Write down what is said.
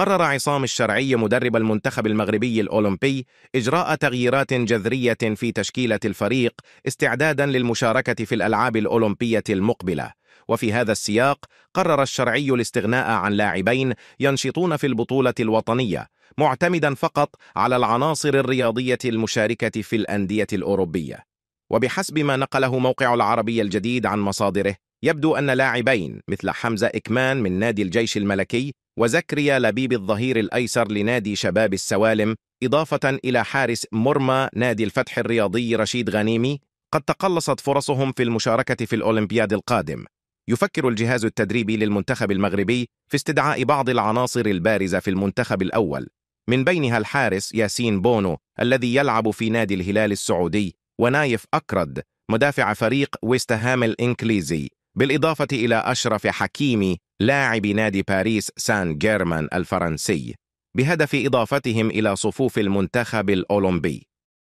قرر عصام الشرعي مدرب المنتخب المغربي الأولمبي إجراء تغييرات جذرية في تشكيلة الفريق استعدادا للمشاركة في الألعاب الأولمبية المقبلة. وفي هذا السياق قرر الشرعي الاستغناء عن لاعبين ينشطون في البطولة الوطنية، معتمدا فقط على العناصر الرياضية المشاركة في الأندية الأوروبية. وبحسب ما نقله موقع العربي الجديد عن مصادره، يبدو أن لاعبين مثل حمزة إكمان من نادي الجيش الملكي وزكريا لبيب الظهير الأيسر لنادي شباب السوالم، إضافة إلى حارس مرمى نادي الفتح الرياضي رشيد غنيمي، قد تقلصت فرصهم في المشاركة في الأولمبياد القادم. يفكر الجهاز التدريبي للمنتخب المغربي في استدعاء بعض العناصر البارزة في المنتخب الأول، من بينها الحارس ياسين بونو الذي يلعب في نادي الهلال السعودي، ونايف أكرد مدافع فريق ويست هام الإنجليزي، بالإضافة إلى أشرف حكيمي لاعب نادي باريس سان جيرمان الفرنسي، بهدف إضافتهم إلى صفوف المنتخب الأولمبي.